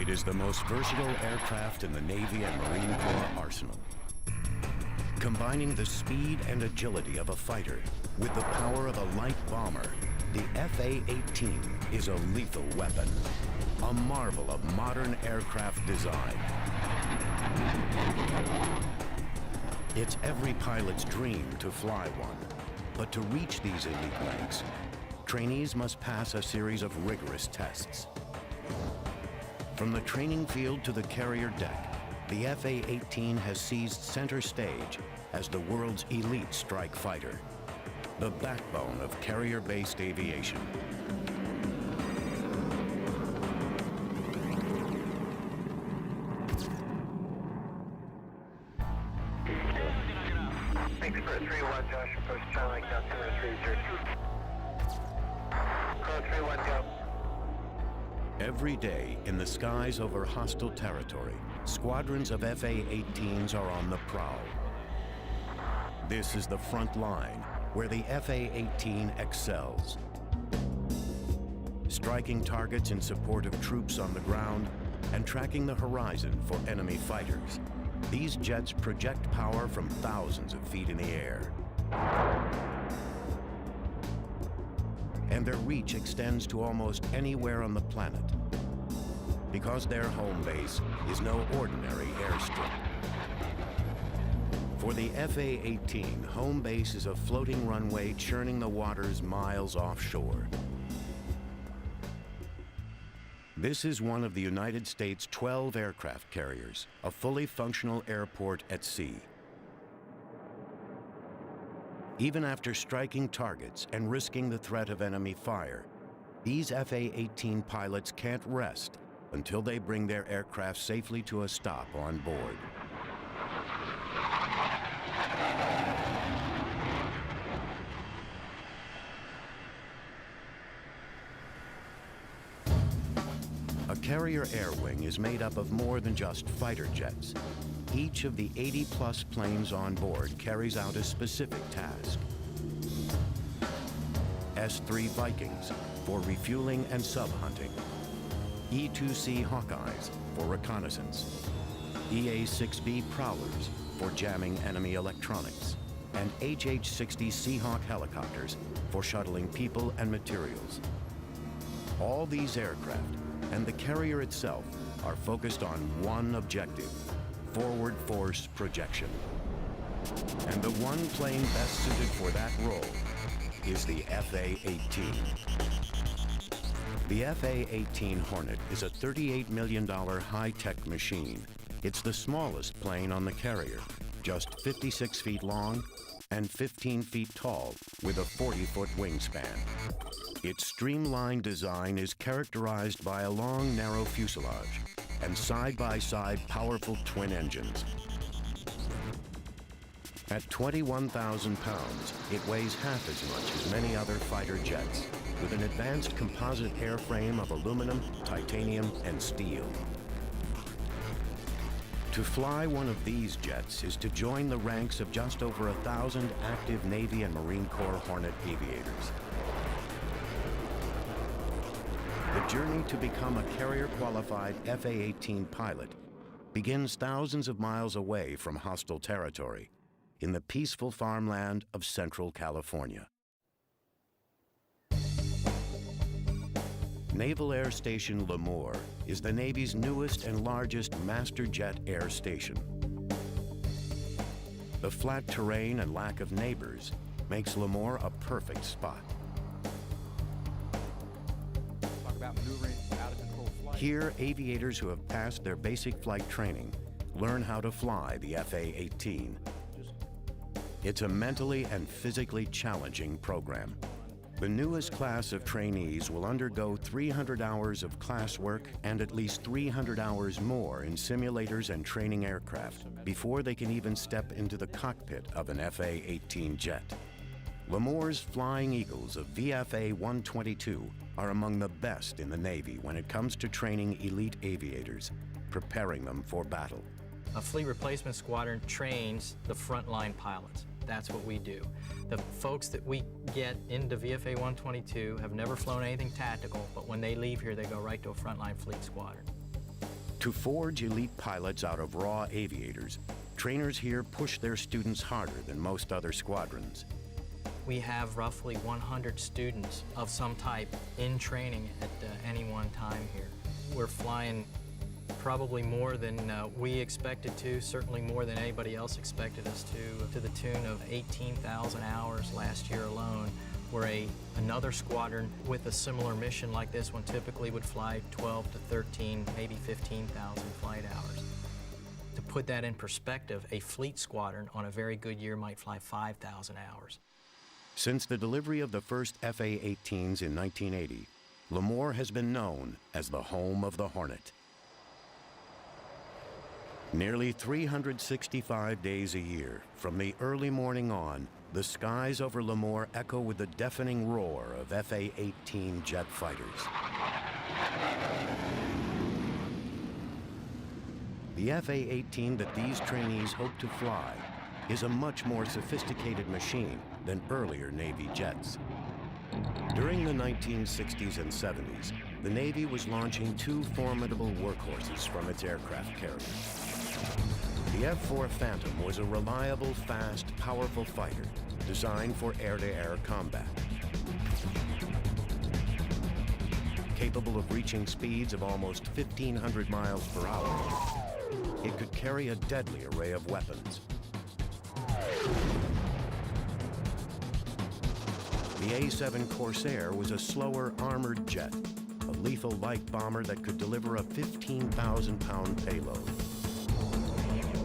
It is the most versatile aircraft in the Navy and Marine Corps arsenal. Combining the speed and agility of a fighter with the power of a light bomber, the F-18 is a lethal weapon, a marvel of modern aircraft design. It's every pilot's dream to fly one, but to reach these elite ranks, trainees must pass a series of rigorous tests. From the training field to the carrier deck, the F-18 has seized center stage as the world's elite strike fighter, the backbone of carrier-based aviation. Thanks for 3-1, Josh. Approach Charlie, down 203, Call 3-1, go. Every day in the skies over hostile territory, squadrons of F-18s are on the prowl. This is the front line where the F-18 excels. Striking targets in support of troops on the ground and tracking the horizon for enemy fighters, these jets project power from thousands of feet in the air. And their reach extends to almost anywhere on the planet, because their home base is no ordinary airstrip. For the F-18, home base is a floating runway churning the waters miles offshore. This is one of the United States' 12 aircraft carriers, a fully functional airport at sea. Even after striking targets and risking the threat of enemy fire, these F-18 pilots can't rest until they bring their aircraft safely to a stop on board. A carrier air wing is made up of more than just fighter jets. Each of the 80-plus planes on board carries out a specific task. S-3 Vikings for refueling and sub-hunting. E-2C Hawkeyes for reconnaissance. EA-6B Prowlers for jamming enemy electronics. And HH-60 Seahawk helicopters for shuttling people and materials. All these aircraft and the carrier itself are focused on one objective: forward force projection. And the one plane best suited for that role is the F-18. The F-18 Hornet is a $38 million high-tech machine. It's the smallest plane on the carrier, just 56 feet long and 15 feet tall with a 40-foot wingspan. Its streamlined design is characterized by a long, narrow fuselage and side-by-side powerful twin engines. At 21,000 pounds, it weighs half as much as many other fighter jets, with an advanced composite airframe of aluminum, titanium, and steel. To fly one of these jets is to join the ranks of just over 1,000 active Navy and Marine Corps Hornet aviators. The journey to become a carrier-qualified F-18 pilot begins thousands of miles away from hostile territory in the peaceful farmland of Central California. Naval Air Station Lemoore is the Navy's newest and largest master jet air station. The flat terrain and lack of neighbors makes Lemoore a perfect spot. Here, aviators who have passed their basic flight training learn how to fly the F-18. It's a mentally and physically challenging program. The newest class of trainees will undergo 300 hours of classwork and at least 300 hours more in simulators and training aircraft before they can even step into the cockpit of an F-18 jet. Lemoore's Flying Eagles of VFA 122 are among the best in the Navy when it comes to training elite aviators, preparing them for battle. A fleet replacement squadron trains the frontline pilots. That's what we do. The folks that we get into VFA 122 have never flown anything tactical, but when they leave here, they go right to a frontline fleet squadron. To forge elite pilots out of raw aviators, trainers here push their students harder than most other squadrons. We have roughly 100 students of some type in training at any one time here. We're flying probably more than we expected to, certainly more than anybody else expected us to the tune of 18,000 hours last year alone, where another squadron with a similar mission like this one typically would fly 12 to 13, maybe 15,000 flight hours. To put that in perspective, a fleet squadron on a very good year might fly 5,000 hours. Since the delivery of the first FA-18s in 1980, Lemoore has been known as the home of the Hornet. Nearly 365 days a year, from the early morning on, the skies over Lemoore echo with the deafening roar of FA-18 jet fighters. The FA-18 that these trainees hope to fly is a much more sophisticated machine than earlier Navy jets. During the 1960s and 70s, the Navy was launching two formidable workhorses from its aircraft carriers. The F-4 Phantom was a reliable, fast, powerful fighter designed for air-to-air combat. Capable of reaching speeds of almost 1,500 miles per hour, it could carry a deadly array of weapons. The A-7 Corsair was a slower armored jet, a lethal light bomber that could deliver a 15,000-pound payload.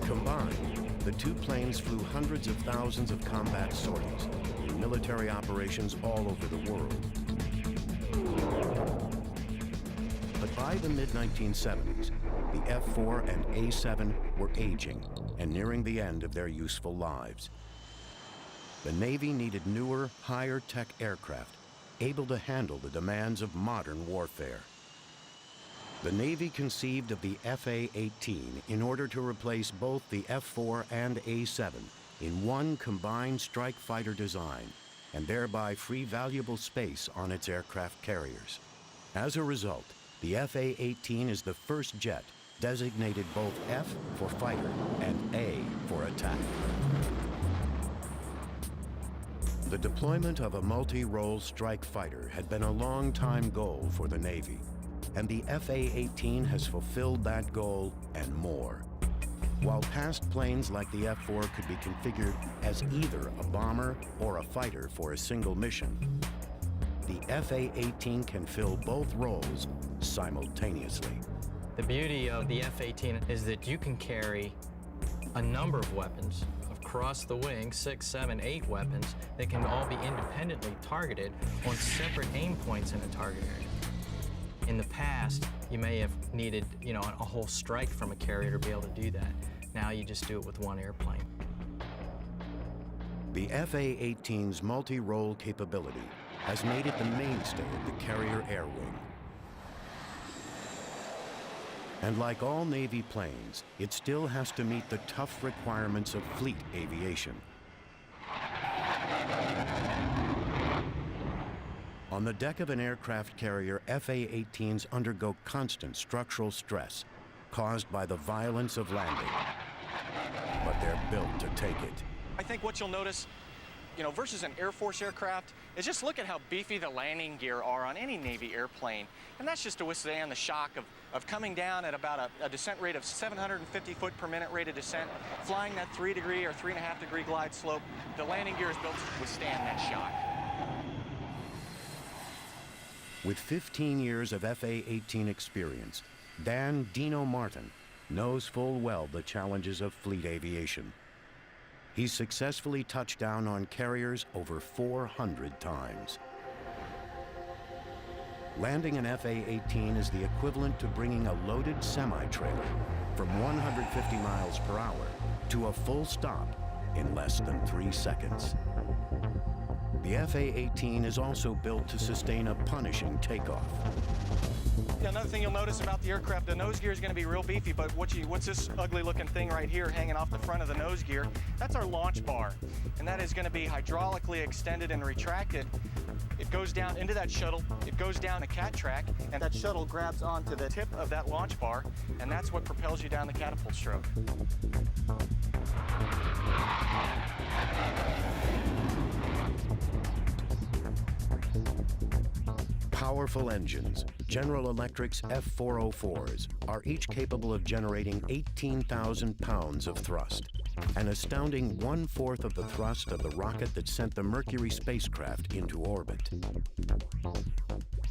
Combined, the two planes flew hundreds of thousands of combat sorties in military operations all over the world. But by the mid-1970s, the F-4 and A-7 were aging and nearing the end of their useful lives. The Navy needed newer, higher-tech aircraft able to handle the demands of modern warfare. The Navy conceived of the FA-18 in order to replace both the F-4 and A-7 in one combined strike fighter design and thereby free valuable space on its aircraft carriers. As a result, the FA-18 is the first jet designated both F for fighter and A for attack. The deployment of a multi-role strike fighter had been a long-time goal for the Navy, and the FA-18 has fulfilled that goal and more. While past planes like the F-4 could be configured as either a bomber or a fighter for a single mission, the FA-18 can fill both roles simultaneously. The beauty of the F-18 is that you can carry a number of weapons across the wing, 6, 7, 8 weapons that can all be independently targeted on separate aim points in a target area. In the past, you may have needed, a whole strike from a carrier to be able to do that. Now you just do it with one airplane. The FA-18's multi-role capability has made it the mainstay of the carrier air wing. And like all Navy planes, it still has to meet the tough requirements of fleet aviation. On the deck of an aircraft carrier, FA-18s undergo constant structural stress caused by the violence of landing. But they're built to take it. I think what you'll notice, versus an Air Force aircraft, is just look at how beefy the landing gear are on any Navy airplane. And that's just to withstand the shock of coming down at about a descent rate of 750 foot per minute rate of descent, flying that 3-degree or 3.5-degree glide slope. The landing gear is built to withstand that shock. With 15 years of FA-18 experience, Dan Dino Martin knows full well the challenges of fleet aviation. He's successfully touched down on carriers over 400 times. Landing an FA-18 is the equivalent to bringing a loaded semi-trailer from 150 miles per hour to a full stop in less than 3 seconds. The FA-18 is also built to sustain a punishing takeoff. Another thing you'll notice about the aircraft, the nose gear is going to be real beefy, but what's this ugly looking thing right here hanging off the front of the nose gear? That's our launch bar, and that is going to be hydraulically extended and retracted. It goes down into that shuttle, it goes down a cat track, and that shuttle grabs onto the tip of that launch bar, and that's what propels you down the catapult stroke. Powerful engines, General Electric's F-404s, are each capable of generating 18,000 pounds of thrust, an astounding 1/4 of the thrust of the rocket that sent the Mercury spacecraft into orbit.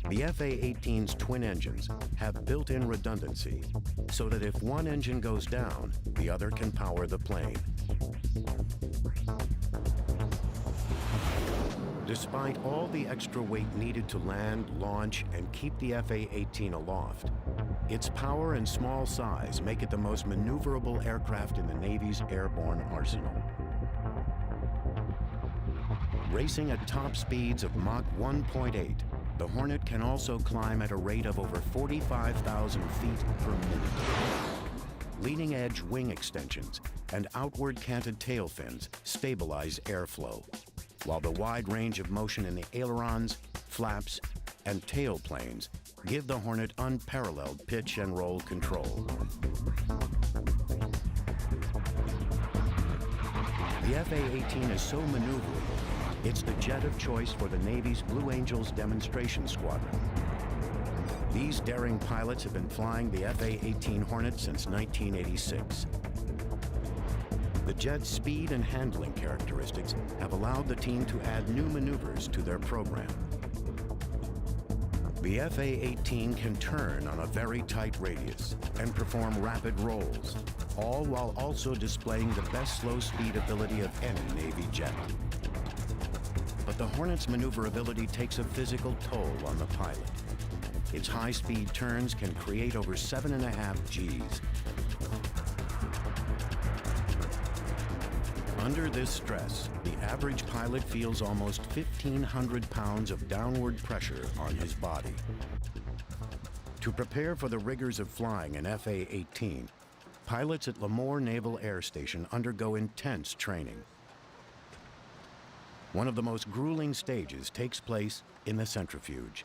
The FA-18's twin engines have built-in redundancy, so that if one engine goes down, the other can power the plane. Despite all the extra weight needed to land, launch, and keep the FA-18 aloft, its power and small size make it the most maneuverable aircraft in the Navy's airborne arsenal. Racing at top speeds of Mach 1.8, the Hornet can also climb at a rate of over 45,000 feet per minute. Leading-edge wing extensions and outward canted tail fins stabilize airflow, while the wide range of motion in the ailerons, flaps, and tail planes give the Hornet unparalleled pitch and roll control. The FA-18 is so maneuverable, it's the jet of choice for the Navy's Blue Angels demonstration squadron. These daring pilots have been flying the FA-18 Hornet since 1986. The jet's speed and handling characteristics have allowed the team to add new maneuvers to their program. The FA-18 can turn on a very tight radius and perform rapid rolls, all while also displaying the best slow speed ability of any Navy jet. But the Hornet's maneuverability takes a physical toll on the pilot. Its high-speed turns can create over 7.5 Gs. Under this stress, the average pilot feels almost 1,500 pounds of downward pressure on his body. To prepare for the rigors of flying an FA-18, pilots at Lemoore Naval Air Station undergo intense training. One of the most grueling stages takes place in the centrifuge.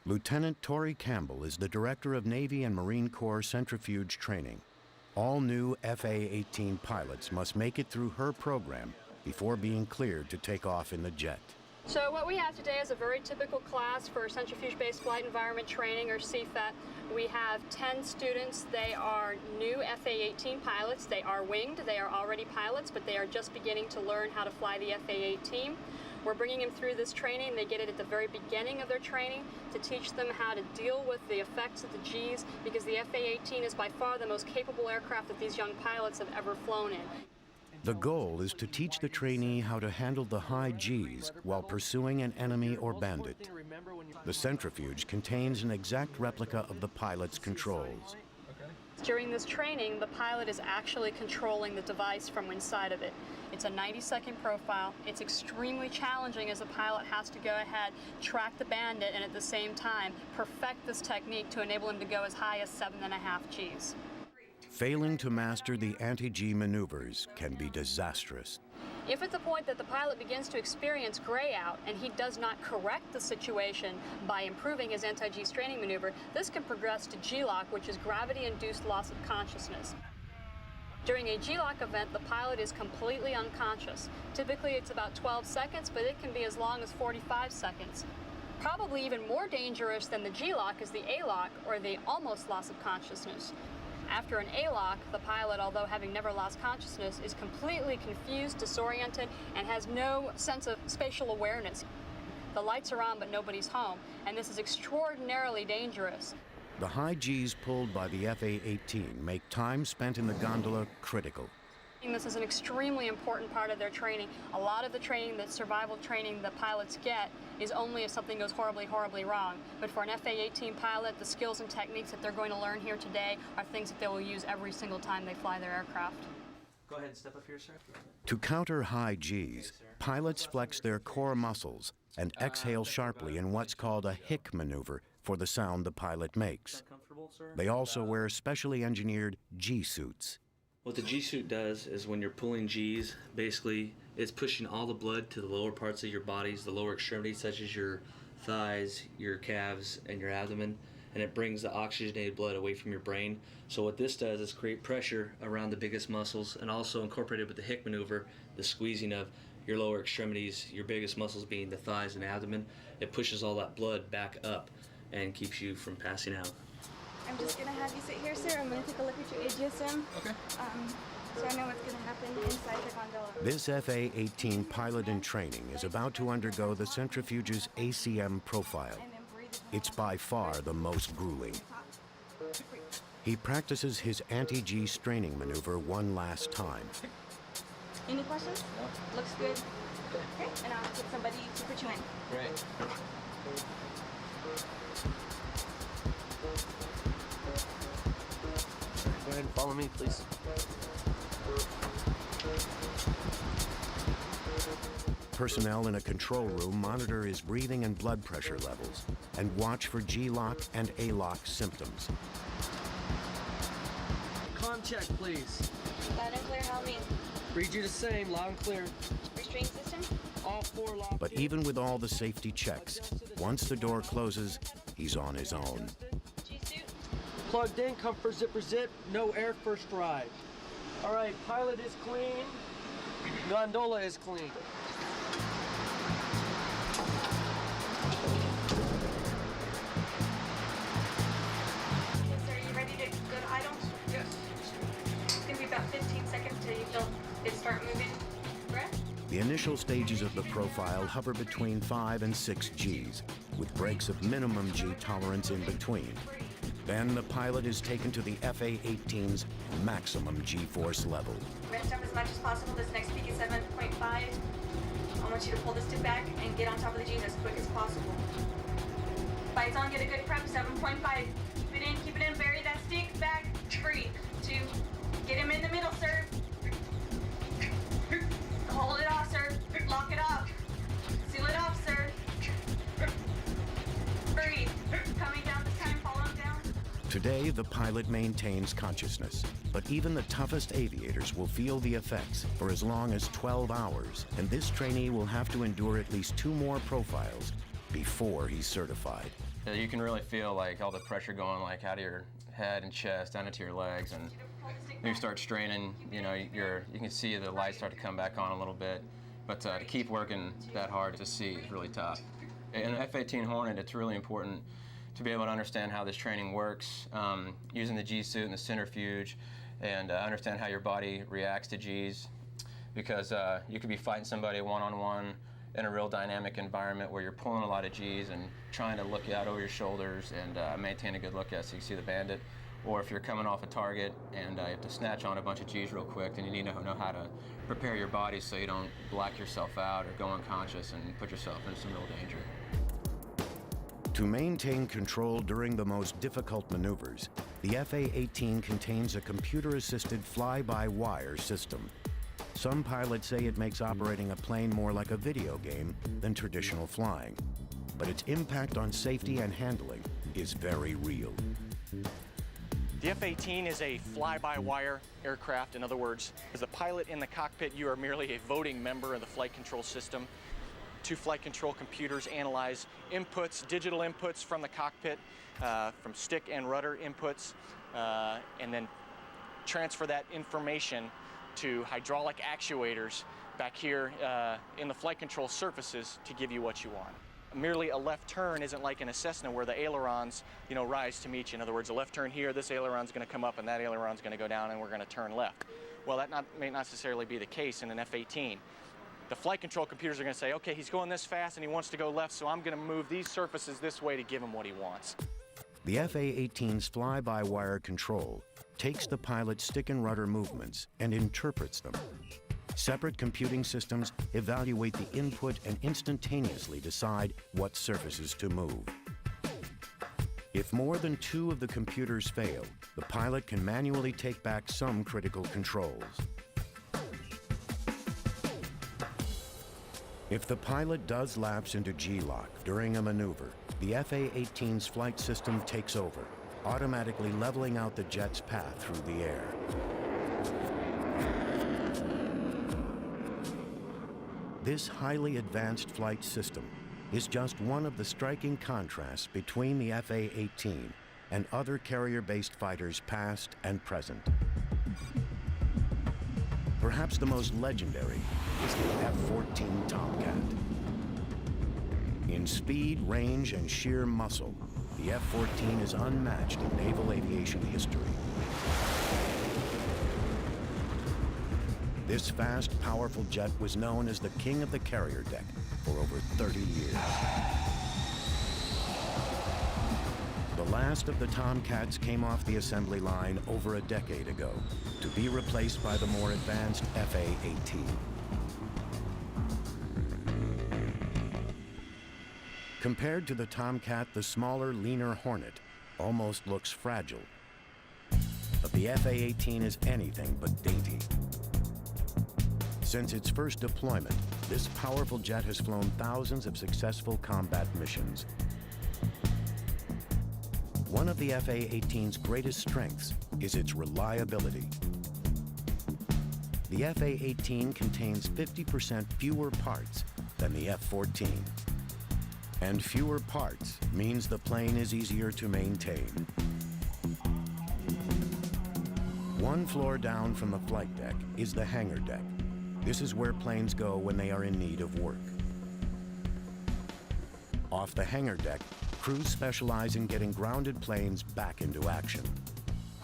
Lieutenant Tori Campbell is the Director of Navy and Marine Corps Centrifuge Training. All new FA-18 pilots must make it through her program before being cleared to take off in the jet. So what we have today is a very typical class for centrifuge-based flight environment training, or CFET. We have 10 students. They are new FA-18 pilots. They are winged. They are already pilots, but they are just beginning to learn how to fly the FA-18. We're bringing them through this training. They get it at the very beginning of their training to teach them how to deal with the effects of the Gs, because the FA-18 is by far the most capable aircraft that these young pilots have ever flown in. The goal is to teach the trainee how to handle the high Gs while pursuing an enemy or bandit. The centrifuge contains an exact replica of the pilot's controls. During this training, the pilot is actually controlling the device from inside of it. It's a 90-second profile. It's extremely challenging, as the pilot has to go ahead, track the bandit, and at the same time perfect this technique to enable him to go as high as 7.5 Gs. Failing to master the anti-G maneuvers can be disastrous. If at the point that the pilot begins to experience gray out and he does not correct the situation by improving his anti-G straining maneuver, this can progress to G-lock, which is gravity-induced loss of consciousness. During a G-lock event, the pilot is completely unconscious. Typically it's about 12 seconds, but it can be as long as 45 seconds. Probably even more dangerous than the G-lock is the A-lock, or the almost loss of consciousness. After an A-lock, the pilot, although having never lost consciousness, is completely confused, disoriented, and has no sense of spatial awareness. The lights are on, but nobody's home, and this is extraordinarily dangerous. The high Gs pulled by the FA-18 make time spent in the gondola critical. This is an extremely important part of their training. A lot of the training, the survival training the pilots get, is only if something goes horribly, horribly wrong. But for an FA-18 pilot, the skills and techniques that they're going to learn here today are things that they will use every single time they fly their aircraft. Go ahead and step up here, sir. To counter high Gs, pilots flex their core muscles and exhale sharply in what's called a hick maneuver for the sound the pilot makes. Comfortable, sir? They also wear specially engineered G-suits. What the G-suit does is when you're pulling G's, basically it's pushing all the blood to the lower parts of your bodies, the lower extremities such as your thighs, your calves, and your abdomen, and it brings the oxygenated blood away from your brain. So what this does is create pressure around the biggest muscles, and also incorporated with the Hick maneuver, the squeezing of your lower extremities, your biggest muscles being the thighs and abdomen. It pushes all that blood back up and keeps you from passing out. I'm just gonna have you sit here, sir. I'm gonna take a look at your AGSM. Okay. So I know what's gonna happen inside the gondola. This FA-18 pilot in training is about to undergo the centrifuge's ACM profile. It's by far the most grueling. He practices his anti-G straining maneuver one last time. Any questions? No. Looks good. Okay, and I'll get somebody to put you in. Great. Go ahead and follow me, please. Personnel in a control room monitor his breathing and blood pressure levels and watch for G-lock and A-lock symptoms. Com check, please. Loud and clear, how me? Read you the same, loud and clear. Restraint system? All 4 locks. But even with all the safety checks, once the door closes, he's on his own. G-suit? Plugged in, comfort zipper zip, no air first ride. All right, pilot is clean. Gondola is clean. Sir, are you ready to go to idle? Yes. It's gonna be about 15 seconds till you feel it start moving. Breath? The initial stages of the profile hover between 5 and 6 Gs, with breaks of minimum G tolerance in between. Then the pilot is taken to the FA-18's maximum G-force level. Rest up as much as possible. This next peak is 7.5. I want you to pull the stick back and get on top of the G's as quick as possible. Bites on, get a good prep, 7.5. Keep it in, bury that stick, back, 3, 2, get him in the middle, sir. Hold it off, sir, lock it off. Seal it off, sir. Breathe, coming down this time, follow him down. Today, the pilot maintains consciousness, but even the toughest aviators will feel the effects for as long as 12 hours, and this trainee will have to endure at least 2 more profiles before he's certified. You can really feel like all the pressure going like out of your head and chest down into your legs, and you start straining. You know, you can see the lights start to come back on a little bit, but to keep working that hard to see is really tough. In an F-18 Hornet, it's really important to be able to understand how this training works, using the G-suit and the centrifuge, and understand how your body reacts to Gs, because you could be fighting somebody one-on-one in a real dynamic environment where you're pulling a lot of Gs and trying to look out over your shoulders and maintain a good look at so you see the bandit. Or if you're coming off a target and you have to snatch on a bunch of Gs real quick, then you need to know how to prepare your body so you don't black yourself out or go unconscious and put yourself in some real danger. To maintain control during the most difficult maneuvers, the FA-18 contains a computer-assisted fly-by-wire system. Some pilots say it makes operating a plane more like a video game than traditional flying, but its impact on safety and handling is very real. The F-18 is a fly-by-wire aircraft. In other words, as a pilot in the cockpit, you are merely a voting member of the flight control system. 2 flight control computers analyze inputs, digital inputs from the cockpit, from stick and rudder inputs, and then transfer that information to hydraulic actuators back here in the flight control surfaces to give you what you want. Merely a left turn isn't like in a Cessna where the ailerons, rise to meet you. In other words, a left turn here, this aileron's going to come up and that aileron's going to go down and we're going to turn left. Well, that may not necessarily be the case in an F-18. The flight control computers are going to say, okay, he's going this fast and he wants to go left, so I'm going to move these surfaces this way to give him what he wants. The FA-18's fly-by-wire control takes the pilot's stick and rudder movements and interprets them. Separate computing systems evaluate the input and instantaneously decide what surfaces to move. If more than 2 of the computers fail, the pilot can manually take back some critical controls. If the pilot does lapse into G-lock during a maneuver, the FA-18's flight system takes over, automatically leveling out the jet's path through the air. This highly advanced flight system is just one of the striking contrasts between the FA-18 and other carrier-based fighters past and present. Perhaps the most legendary is the F-14 Tomcat. In speed, range, and sheer muscle, the F-14 is unmatched in naval aviation history. This fast, powerful jet was known as the king of the carrier deck for over 30 years. The last of the Tomcats came off the assembly line over a decade ago to be replaced by the more advanced FA-18. Compared to the Tomcat, the smaller, leaner Hornet almost looks fragile. But the FA-18 is anything but dainty. Since its first deployment, this powerful jet has flown thousands of successful combat missions. One of the FA-18's greatest strengths is its reliability. The FA-18 contains 50% fewer parts than the F-14. And fewer parts means the plane is easier to maintain. One floor down from the flight deck is the hangar deck. This is where planes go when they are in need of work. Off the hangar deck, crews specialize in getting grounded planes back into action.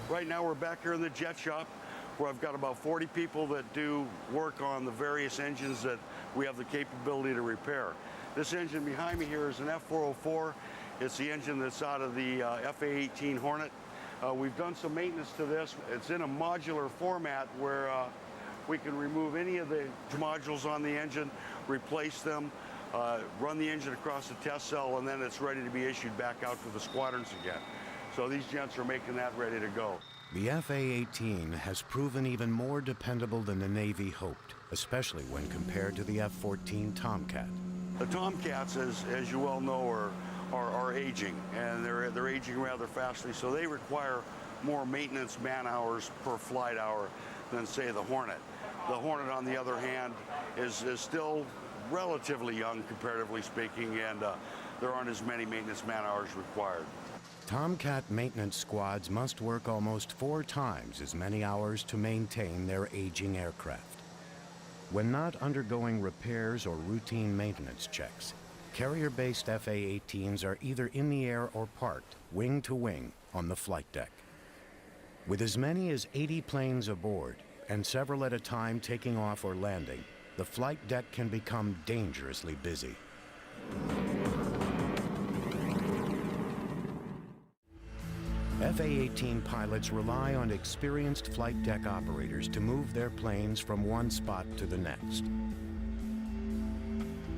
Right now we're back here in the jet shop where I've got about 40 people that do work on the various engines that we have the capability to repair. This engine behind me here is an F-404. It's the engine that's out of the FA-18 Hornet. We've done some maintenance to this. It's in a modular format where we can remove any of the modules on the engine, replace them, run the engine across the test cell, and then it's ready to be issued back out to the squadrons again. So these gents are making that ready to go. The FA-18 has proven even more dependable than the Navy hoped, especially when compared to the F-14 Tomcat. The Tomcats, as you well know, are aging, and they're aging rather fastly, so they require more maintenance man-hours per flight hour than, say, the Hornet. The Hornet, on the other hand, is still relatively young, comparatively speaking, and there aren't as many maintenance man-hours required. Tomcat maintenance squads must work almost 4 times as many hours to maintain their aging aircraft. When not undergoing repairs or routine maintenance checks, carrier-based FA-18s are either in the air or parked, wing to wing, on the flight deck. With as many as 80 planes aboard, and several at a time taking off or landing, the flight deck can become dangerously busy. FA-18 pilots rely on experienced flight deck operators to move their planes from one spot to the next.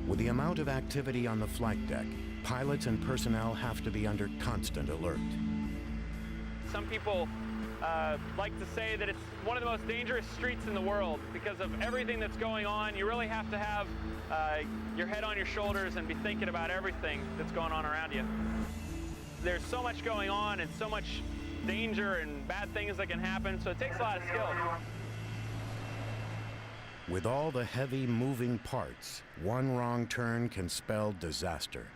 With the amount of activity on the flight deck, pilots and personnel have to be under constant alert. Some people like to say that it's one of the most dangerous streets in the world because of everything that's going on. You really have to have your head on your shoulders and be thinking about everything that's going on around you. There's so much going on and so much danger and bad things that can happen, so it takes a lot of skill. With all the heavy moving parts, one wrong turn can spell disaster.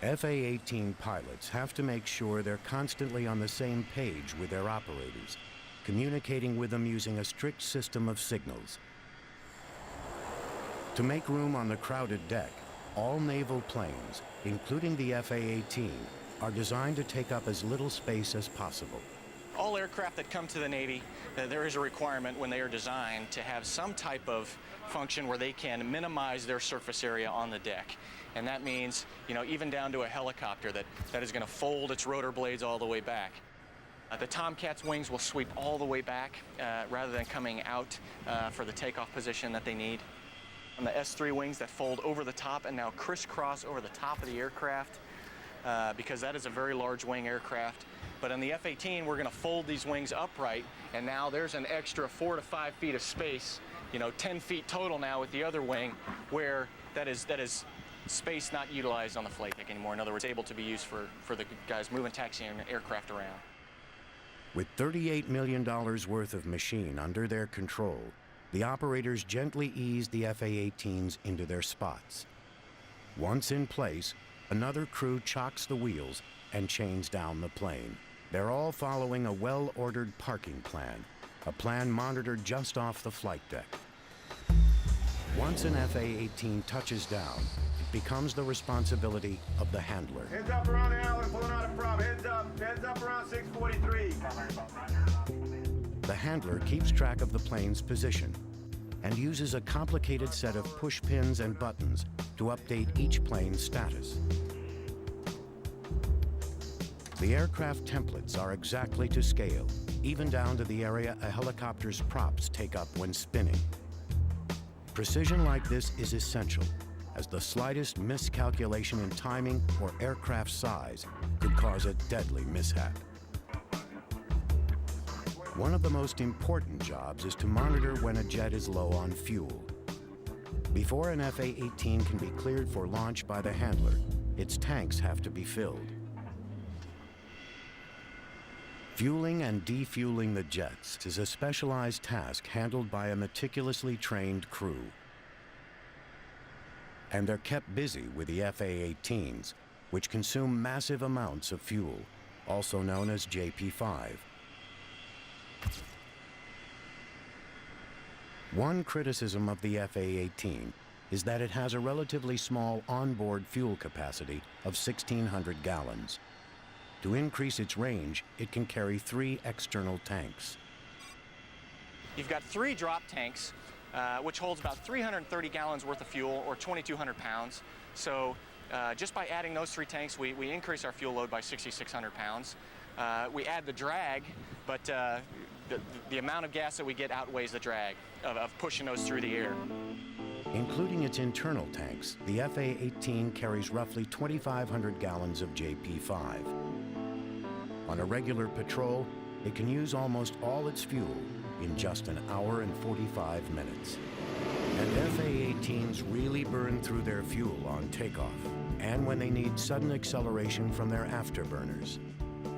FA-18 pilots have to make sure they're constantly on the same page with their operators, communicating with them using a strict system of signals. To make room on the crowded deck, all naval planes, including the FA-18, are designed to take up as little space as possible. All aircraft that come to the Navy, there is a requirement when they are designed to have some type of function where they can minimize their surface area on the deck. And that means, even down to a helicopter that is going to fold its rotor blades all the way back. The Tomcat's wings will sweep all the way back rather than coming out for the takeoff position that they need. On the S3 wings that fold over the top and now crisscross over the top of the aircraft because that is a very large wing aircraft. But on the F-18, we're going to fold these wings upright, and now there's an extra 4 to 5 feet of space 10 feet total now with the other wing, where that is space not utilized on the flight deck anymore. In other words, able to be used for the guys moving taxiing aircraft around. With $38 million worth of machine under their control, the operators gently ease the FA-18s into their spots. Once in place, another crew chocks the wheels and chains down the plane. They're all following a well-ordered parking plan, a plan monitored just off the flight deck. Once an FA-18 touches down, it becomes the responsibility of the handler. Heads up around the island, pulling out a prop. Heads up around 643. The handler keeps track of the plane's position and uses a complicated set of push pins and buttons to update each plane's status. The aircraft templates are exactly to scale, even down to the area a helicopter's props take up when spinning. Precision like this is essential, as the slightest miscalculation in timing or aircraft size could cause a deadly mishap. One of the most important jobs is to monitor when a jet is low on fuel. Before an FA-18 can be cleared for launch by the handler, its tanks have to be filled. Fueling and defueling the jets is a specialized task handled by a meticulously trained crew. And they're kept busy with the FA-18s, which consume massive amounts of fuel, also known as JP-5. One criticism of the FA-18 is that it has a relatively small onboard fuel capacity of 1,600 gallons. To increase its range, it can carry 3 external tanks. You've got 3 drop tanks, which holds about 330 gallons worth of fuel, or 2,200 pounds. So just by adding those 3 tanks, we increase our fuel load by 6,600 pounds. We add the drag, but the amount of gas that we get outweighs the drag of pushing those through the air. Including its internal tanks, the FA-18 carries roughly 2,500 gallons of JP-5. On a regular patrol, it can use almost all its fuel in just an hour and 45 minutes. And FA-18s really burn through their fuel on takeoff, and when they need sudden acceleration from their afterburners.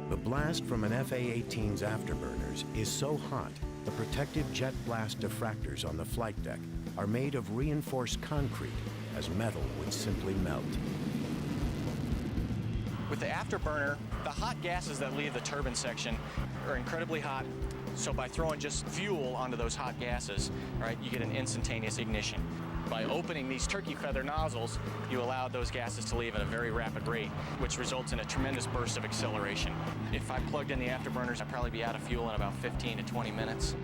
The blast from an FA-18's afterburners is so hot, the protective jet blast diffractors on the flight deck are made of reinforced concrete, as metal would simply melt. With the afterburner, the hot gases that leave the turbine section are incredibly hot. So by throwing just fuel onto those hot gases, right, you get an instantaneous ignition. By opening these turkey feather nozzles, you allow those gases to leave at a very rapid rate, which results in a tremendous burst of acceleration. If I plugged in the afterburners, I'd probably be out of fuel in about 15 to 20 minutes.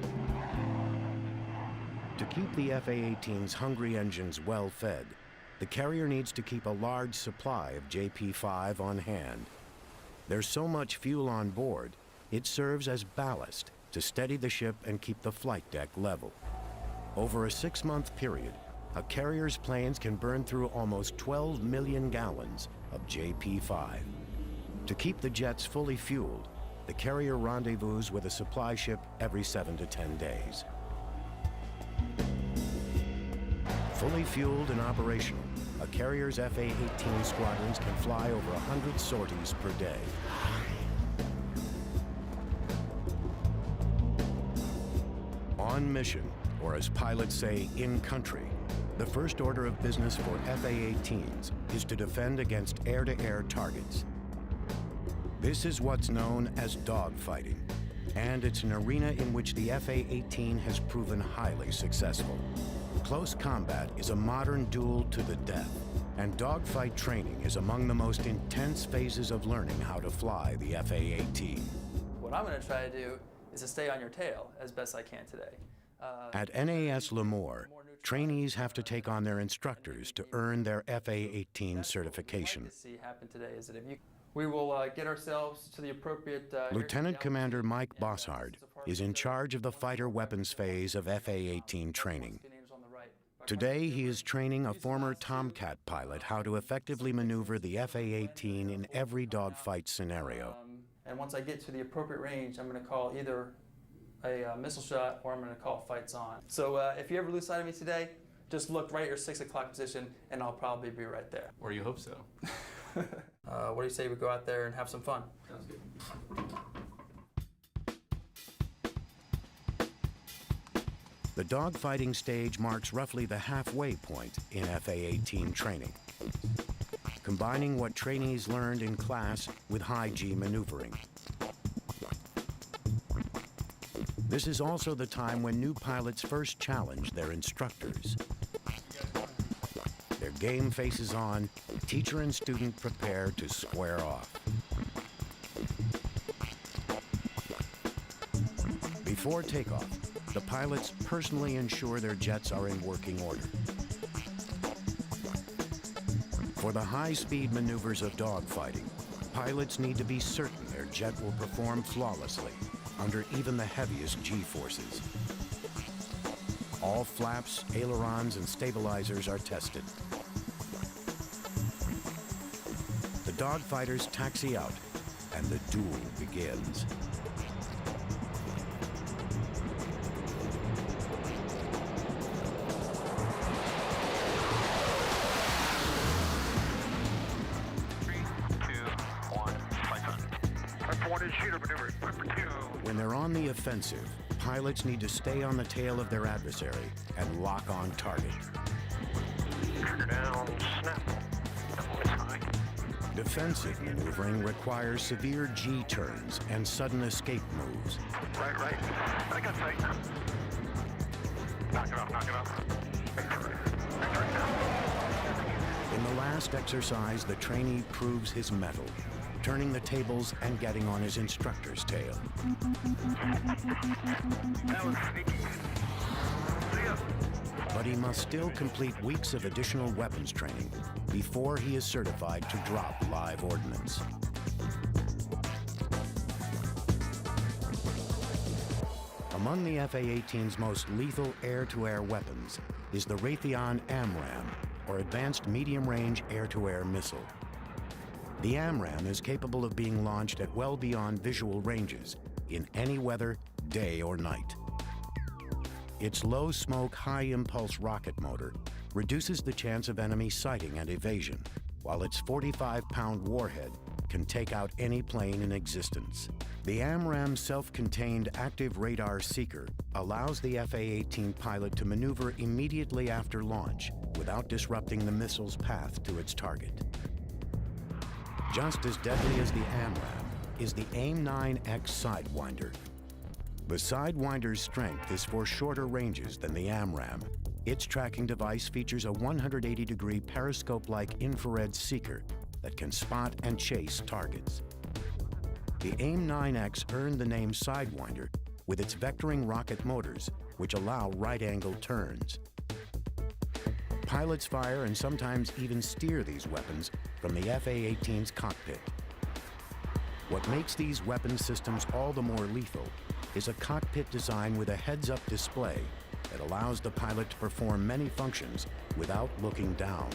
To keep the FA-18's hungry engines well fed, the carrier needs to keep a large supply of JP-5 on hand. There's so much fuel on board, it serves as ballast to steady the ship and keep the flight deck level. Over a 6-month period, a carrier's planes can burn through almost 12 million gallons of JP-5. To keep the jets fully fueled, the carrier rendezvous with a supply ship every 7 to 10 days. Fully fueled and operational, a carrier's FA-18 squadrons can fly over 100 sorties per day. On mission, or as pilots say, in country, the first order of business for FA-18s is to defend against air-to-air targets. This is what's known as dogfighting, and it's an arena in which the FA-18 has proven highly successful. Close combat is a modern duel to the death, and dogfight training is among the most intense phases of learning how to fly the FA-18. What I'm going to try to do is to stay on your tail as best I can today. At NAS Lemoore, trainees have to take on their instructors to earn their FA-18 certification. We will get ourselves to the appropriate... Lieutenant Commander Mike Bossard is in charge of the fighter weapons phase of FA-18 training. Today, he is training a former Tomcat pilot how to effectively maneuver the FA-18 in every dogfight scenario. And once I get to the appropriate range, I'm going to call either a missile shot, or I'm going to call fights on. So if you ever lose sight of me today, just look right at your 6 o'clock position, and I'll probably be right there. Or you hope so. What do you say we go out there and have some fun? Sounds good. The dogfighting stage marks roughly the halfway point in FA-18 training, combining what trainees learned in class with high-G maneuvering. This is also the time when new pilots first challenge their instructors. Their game faces on, teacher and student prepare to square off. Before takeoff, the pilots personally ensure their jets are in working order. For the high-speed maneuvers of dogfighting, pilots need to be certain their jet will perform flawlessly under even the heaviest G-forces. All flaps, ailerons, and stabilizers are tested. The dogfighters taxi out, and the duel begins. When they're on the offensive, pilots need to stay on the tail of their adversary and lock on target. Trigger down, snap. It's high. Defensive maneuvering requires severe G-turns and sudden escape moves. Right. I got sight. Knock it off. In the last exercise, the trainee proves his mettle, turning the tables and getting on his instructor's tail. That was sneaky. See ya. But he must still complete weeks of additional weapons training before he is certified to drop live ordnance. Among the FA-18's most lethal air-to-air weapons is the Raytheon AMRAAM, or Advanced Medium-Range Air-to-Air Missile. The AMRAAM is capable of being launched at well beyond visual ranges, in any weather, day or night. Its low-smoke, high-impulse rocket motor reduces the chance of enemy sighting and evasion, while its 45-pound warhead can take out any plane in existence. The AMRAAM's self-contained active radar seeker allows the FA-18 pilot to maneuver immediately after launch without disrupting the missile's path to its target. Just as deadly as the AMRAAM is the AIM-9X Sidewinder. The Sidewinder's strength is for shorter ranges than the AMRAAM. Its tracking device features a 180-degree periscope-like infrared seeker that can spot and chase targets. The AIM-9X earned the name Sidewinder with its vectoring rocket motors, which allow right-angle turns. Pilots fire and sometimes even steer these weapons from the FA-18's cockpit. What makes these weapon systems all the more lethal is a cockpit design with a heads-up display that allows the pilot to perform many functions without looking down.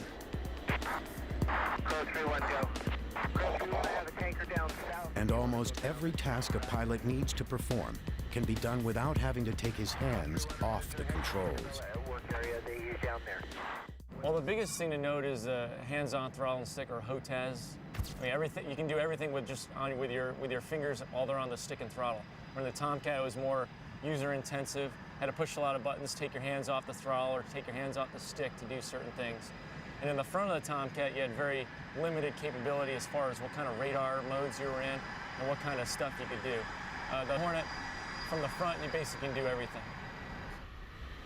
Code 3-1, go. Code 3-1, I have a tanker down south. And almost every task a pilot needs to perform can be done without having to take his hands off the controls. Work area they use down there. Well, the biggest thing to note is hands-on throttle and stick, or HOTAS. I mean, everything you can do everything with just with your fingers while they're on the stick and throttle. Where in the Tomcat, it was more user-intensive. Had to push a lot of buttons, take your hands off the throttle, or take your hands off the stick to do certain things. And in the front of the Tomcat, you had very limited capability as far as what kind of radar modes you were in and what kind of stuff you could do. The Hornet, from the front, you basically can do everything.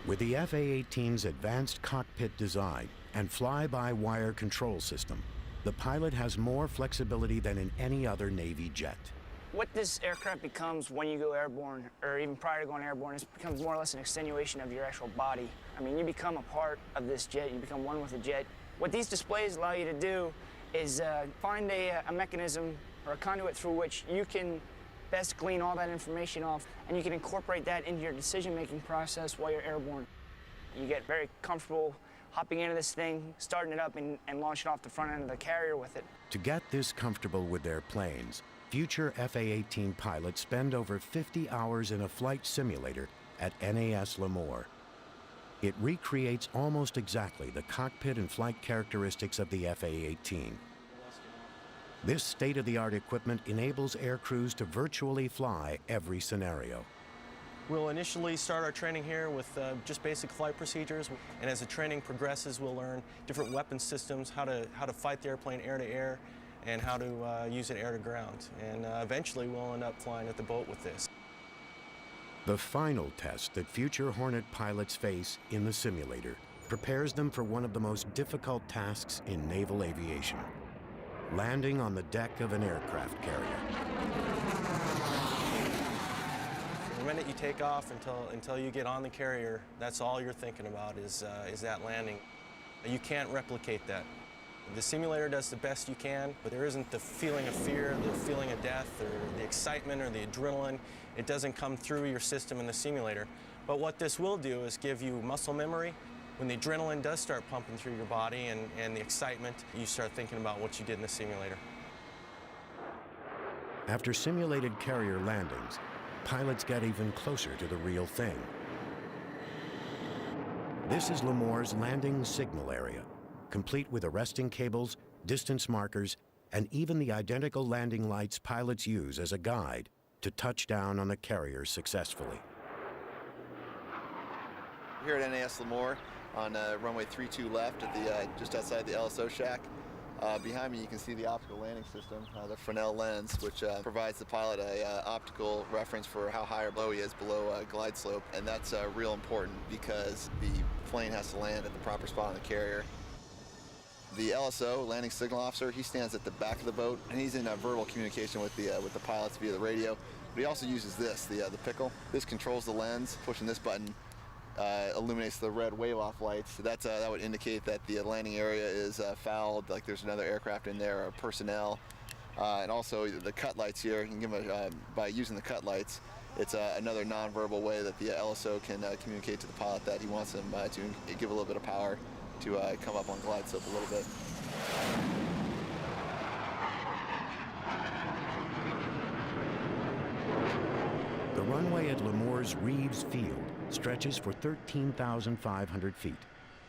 With the FA-18's advanced cockpit design and fly-by-wire control system, the pilot has more flexibility than in any other Navy jet. What this aircraft becomes when you go airborne, or even prior to going airborne, it becomes more or less an extenuation of your actual body. I mean, you become a part of this jet, you become one with the jet. What these displays allow you to do is find a mechanism or a conduit through which you can best glean all that information off, and you can incorporate that into your decision-making process while you're airborne. You get very comfortable hopping into this thing, starting it up, and launching off the front end of the carrier with it. To get this comfortable with their planes, future FA-18 pilots spend over 50 hours in a flight simulator at NAS Lemoore. It recreates almost exactly the cockpit and flight characteristics of the FA-18. This state-of-the-art equipment enables air crews to virtually fly every scenario. We'll initially start our training here with just basic flight procedures, and as the training progresses, we'll learn different weapon systems, how to fight the airplane air-to-air, and how to use it air-to-ground. And eventually, we'll end up flying at the boat with this. The final test that future Hornet pilots face in the simulator prepares them for one of the most difficult tasks in naval aviation: landing on the deck of an aircraft carrier. The minute you take off until you get on the carrier, that's all you're thinking about is that landing. You can't replicate that. The simulator does the best you can, but there isn't the feeling of fear, the feeling of death, or the excitement, or the adrenaline. It doesn't come through your system in the simulator. But what this will do is give you muscle memory. When the adrenaline does start pumping through your body and the excitement, you start thinking about what you did in the simulator. After simulated carrier landings, pilots get even closer to the real thing. This is Lemoore's landing signal area, complete with arresting cables, distance markers, and even the identical landing lights pilots use as a guide to touch down on the carrier successfully. Here at NAS Lemoore on runway 32 left at the just outside the LSO shack. Behind me you can see the optical landing system, the Fresnel lens, which provides the pilot a optical reference for how high or low he is below glide slope, and that's real important because the plane has to land at the proper spot on the carrier. The LSO, landing signal officer, he stands at the back of the boat, and he's in verbal communication with the pilots via the radio. But he also uses this, the pickle. This controls the lens. Pushing this button illuminates the red wave-off lights. So that would indicate that the landing area is fouled, like there's another aircraft in there, or personnel. And also the cut lights here, you can give them by using the cut lights, it's another non-verbal way that the LSO can communicate to the pilot that he wants them to give a little bit of power to come up on glide slope a little bit. The runway at Lemoore's Reeves Field stretches for 13,500 feet,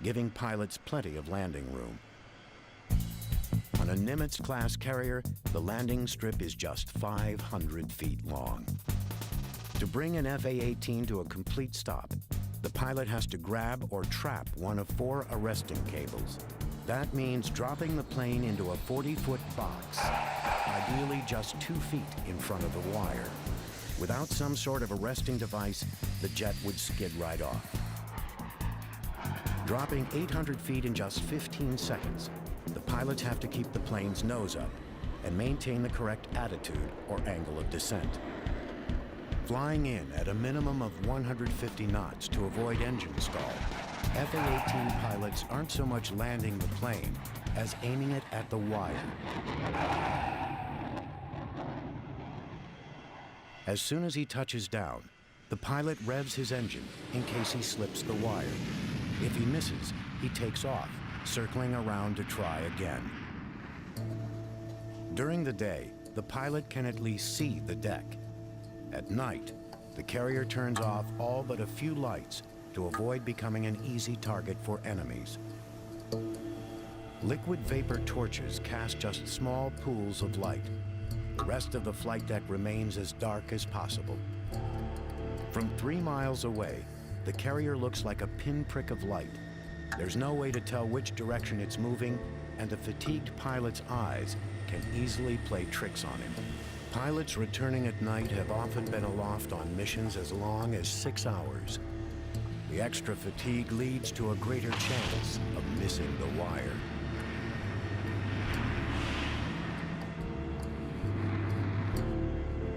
giving pilots plenty of landing room. On a Nimitz-class carrier, the landing strip is just 500 feet long. To bring an FA-18 to a complete stop, the pilot has to grab or trap one of 4 arresting cables. That means dropping the plane into a 40-foot box, ideally just 2 feet in front of the wire. Without some sort of arresting device, the jet would skid right off. Dropping 800 feet in just 15 seconds, the pilots have to keep the plane's nose up and maintain the correct attitude or angle of descent. Flying in at a minimum of 150 knots to avoid engine stall, FA-18 pilots aren't so much landing the plane as aiming it at the wire. As soon as he touches down, the pilot revs his engine in case he slips the wire. If he misses, he takes off, circling around to try again. During the day, the pilot can at least see the deck. At night, the carrier turns off all but a few lights to avoid becoming an easy target for enemies. Liquid vapor torches cast just small pools of light. The rest of the flight deck remains as dark as possible. From 3 miles away, the carrier looks like a pinprick of light. There's no way to tell which direction it's moving, and the fatigued pilot's eyes can easily play tricks on him. Pilots returning at night have often been aloft on missions as long as 6 hours. The extra fatigue leads to a greater chance of missing the wire.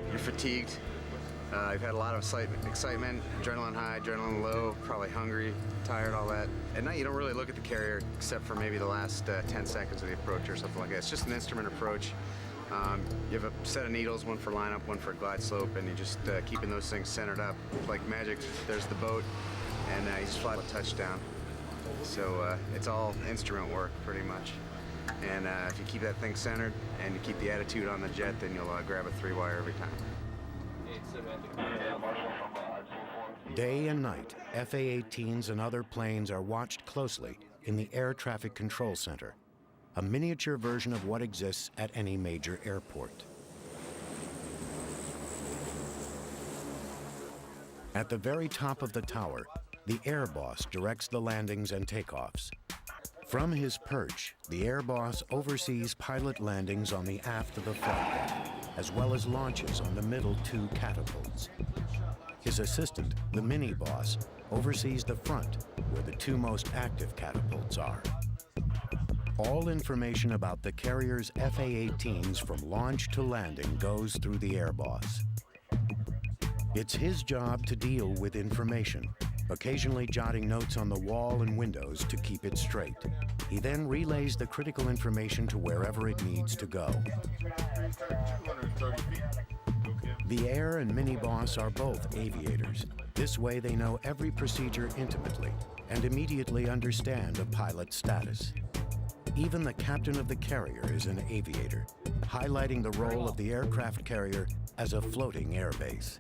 You're fatigued. You've had a lot of excitement, adrenaline high, adrenaline low, probably hungry, tired, all that. At night, you don't really look at the carrier except for maybe the last 10 seconds of the approach or something like that. It's just an instrument approach. You have a set of needles, one for lineup, one for glide slope, and you're just keeping those things centered up. Like magic, there's the boat, and you just fly a touchdown. So it's all instrument work, pretty much. And if you keep that thing centered and you keep the attitude on the jet, then you'll grab a 3-wire every time. Day and night, FA-18s and other planes are watched closely in the Air Traffic Control Center, a miniature version of what exists at any major airport. At the very top of the tower, the air boss directs the landings and takeoffs. From his perch, the air boss oversees pilot landings on the aft of the flight deck, as well as launches on the middle 2 catapults. His assistant, the mini boss, oversees the front, where the 2 most active catapults are. All information about the carrier's FA-18s from launch to landing goes through the air boss. It's his job to deal with information, occasionally jotting notes on the wall and windows to keep it straight. He then relays the critical information to wherever it needs to go. The air and mini boss are both aviators. This way they know every procedure intimately and immediately understand a pilot's status. Even the captain of the carrier is an aviator, highlighting the role of the aircraft carrier as a floating airbase.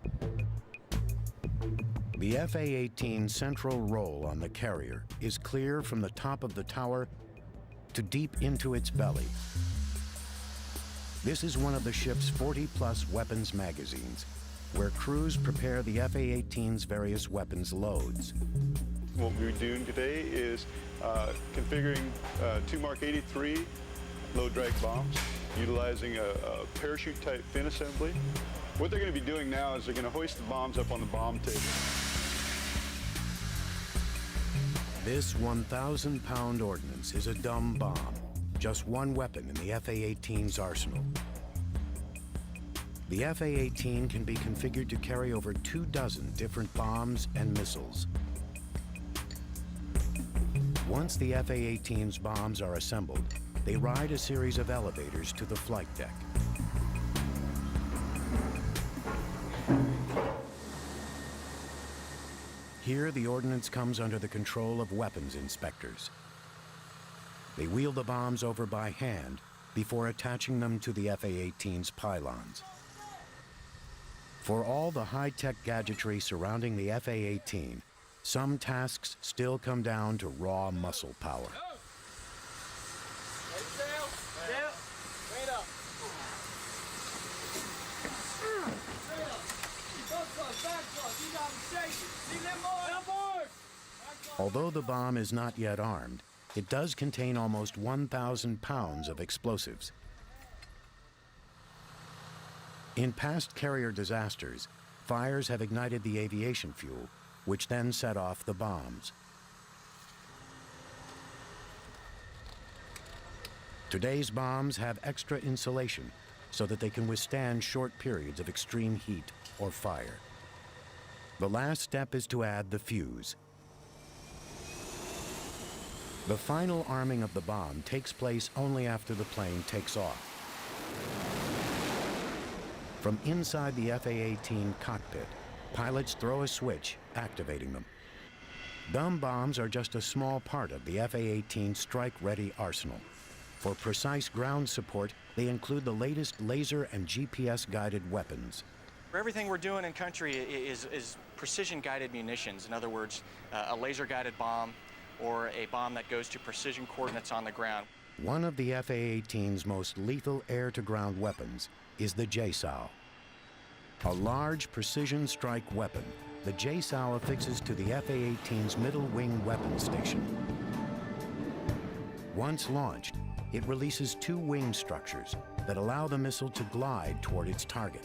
The FA-18's central role on the carrier is clear from the top of the tower to deep into its belly. This is one of the ship's 40-plus weapons magazines, where crews prepare the FA-18's various weapons loads. What we're doing today is configuring 2 Mark 83 low-drag bombs, utilizing a parachute-type fin assembly. What they're going to be doing now is they're going to hoist the bombs up on the bomb table. This 1,000-pound ordnance is a dumb bomb, just one weapon in the FA-18's arsenal. The FA-18 can be configured to carry over 24 different bombs and missiles. Once the FA-18's bombs are assembled, they ride a series of elevators to the flight deck. Here, the ordnance comes under the control of weapons inspectors. They wheel the bombs over by hand before attaching them to the FA-18's pylons. For all the high-tech gadgetry surrounding the FA-18, some tasks still come down to raw muscle power. Although the bomb is not yet armed, it does contain almost 1,000 pounds of explosives. In past carrier disasters, fires have ignited the aviation fuel, which then set off the bombs. Today's bombs have extra insulation so that they can withstand short periods of extreme heat or fire. The last step is to add the fuse. The final arming of the bomb takes place only after the plane takes off. From inside the FA-18 cockpit, pilots throw a switch, activating them. Dumb bombs are just a small part of the FA-18 strike-ready arsenal. For precise ground support, they include the latest laser and GPS-guided weapons. Everything we're doing in country is precision-guided munitions. In other words, a laser-guided bomb or a bomb that goes to precision coordinates on the ground. One of the FA-18's most lethal air-to-ground weapons is the JSOW. A large precision strike weapon, the JSOW affixes to the FA-18's middle wing weapon station. Once launched, it releases 2 wing structures that allow the missile to glide toward its target.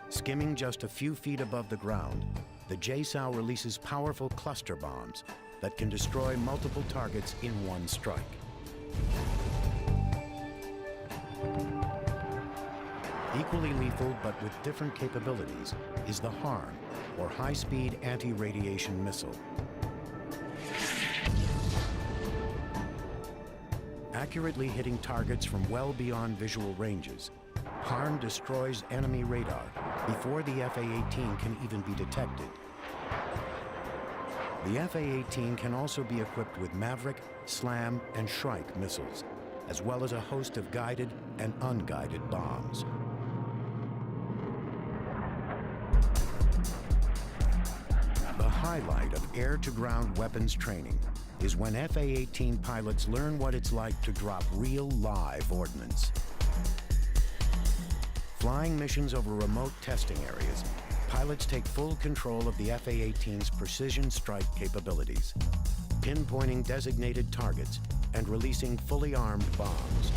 Skimming just a few feet above the ground, the JSOW releases powerful cluster bombs that can destroy multiple targets in one strike. Equally lethal, but with different capabilities, is the HARM, or High-Speed Anti-Radiation Missile. Accurately hitting targets from well beyond visual ranges, HARM destroys enemy radar before the FA-18 can even be detected. The FA-18 can also be equipped with Maverick, SLAM, and Shrike missiles. as well as a host of guided and unguided bombs. The highlight of air-to-ground weapons training is when FA-18 pilots learn what it's like to drop real live ordnance. Flying missions over remote testing areas, pilots take full control of the FA-18's precision strike capabilities, pinpointing designated targets and releasing fully armed bombs.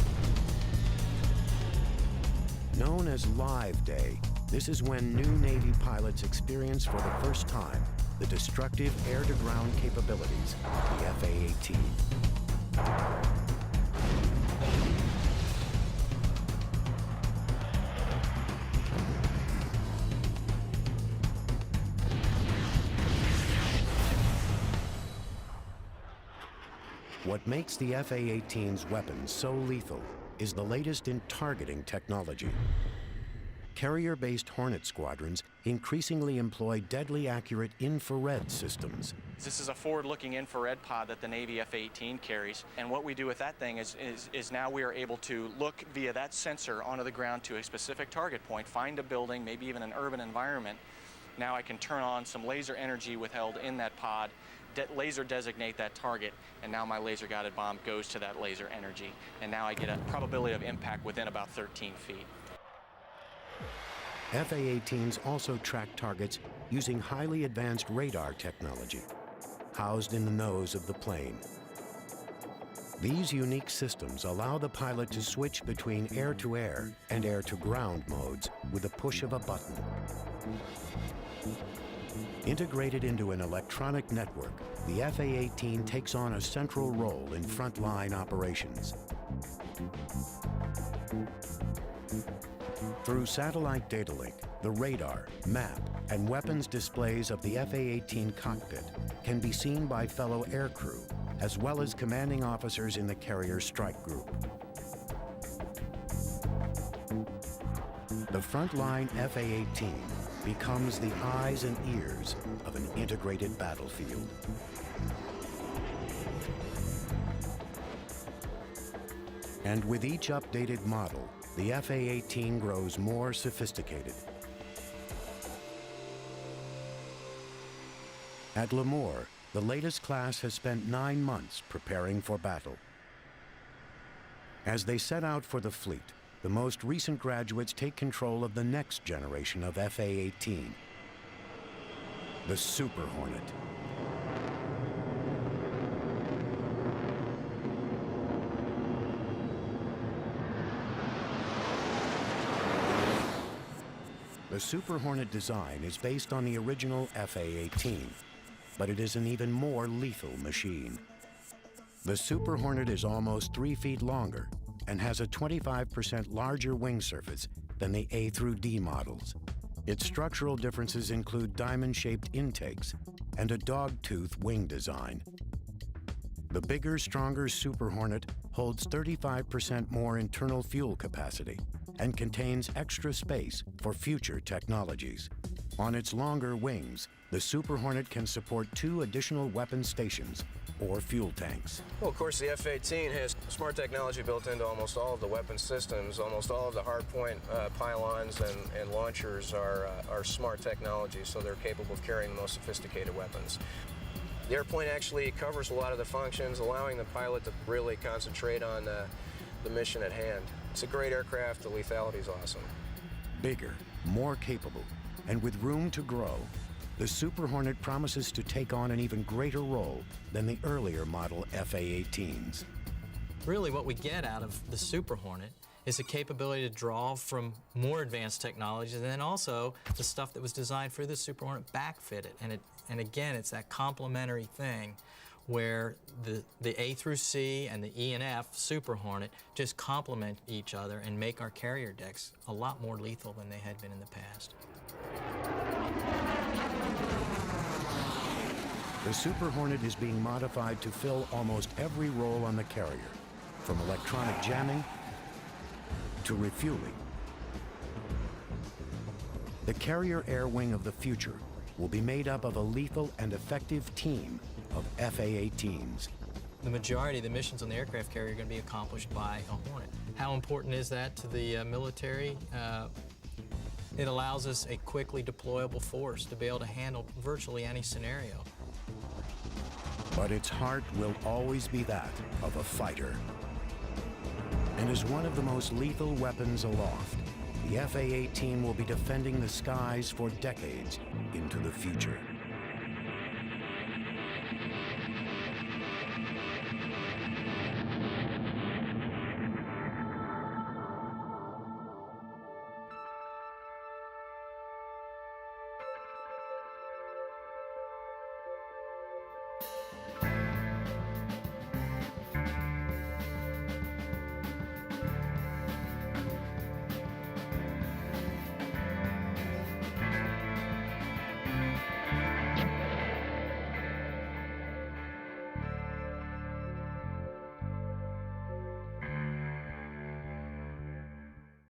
Known as Live Day, this is when new Navy pilots experience for the first time the destructive air-to-ground capabilities of the F-A-18. What makes the F-A-18's weapons so lethal is the latest in targeting technology. Carrier-based Hornet squadrons increasingly employ deadly accurate infrared systems. This is a forward-looking infrared pod that the Navy F-18 carries, and what we do with that thing is now we are able to look via that sensor onto the ground to a specific target point, find a building, maybe even an urban environment. Now I can turn on some laser energy withheld in that pod, laser designate that target, and now my laser-guided bomb goes to that laser energy, and now I get a probability of impact within about 13 feet. F-A-18s also track targets using highly advanced radar technology, housed in the nose of the plane. These unique systems allow the pilot to switch between air-to-air and air-to-ground modes with the push of a button. Integrated into an electronic network, the F-A-18 takes on a central role in frontline operations. Through satellite data link, the radar, map, and weapons displays of the F-A-18 cockpit can be seen by fellow aircrew, as well as commanding officers in the carrier strike group. The frontline F-A-18 becomes the eyes and ears of an integrated battlefield. And with each updated model, the F-A-18 grows more sophisticated. At Lemoore, the latest class has spent 9 months preparing for battle. As they set out for the fleet, the most recent graduates take control of the next generation of F-A-18, the Super Hornet. The Super Hornet design is based on the original F-A-18, but it is an even more lethal machine. The Super Hornet is almost 3 feet longer and has a 25% larger wing surface than the A through D models. Its structural differences include diamond-shaped intakes and a dog-tooth wing design. The bigger, stronger Super Hornet holds 35% more internal fuel capacity and contains extra space for future technologies. On its longer wings, the Super Hornet can support 2 additional weapon stations or fuel tanks. Well, of course, the F-18 has smart technology built into almost all of the weapon systems. Almost all of the hardpoint pylons and launchers are smart technology, so they're capable of carrying the most sophisticated weapons. The airplane actually covers a lot of the functions, allowing the pilot to really concentrate on the mission at hand. It's a great aircraft. The lethality is awesome. Bigger, more capable, and with room to grow, the Super Hornet promises to take on an even greater role than the earlier model F-A-18s. Really what we get out of the Super Hornet is the capability to draw from more advanced technologies, and then also the stuff that was designed for the Super Hornet backfitted. And again, it's that complementary thing where the A through C and the E and F Super Hornet just complement each other and make our carrier decks a lot more lethal than they had been in the past. The Super Hornet is being modified to fill almost every role on the carrier, from electronic jamming to refueling. The carrier air wing of the future will be made up of a lethal and effective team of F-A-18s. The majority of the missions on the aircraft carrier are going to be accomplished by a Hornet. How important is that to the military? It allows us a quickly deployable force to be able to handle virtually any scenario. But its heart will always be that of a fighter. And as one of the most lethal weapons aloft, the FA-18 will be defending the skies for decades into the future.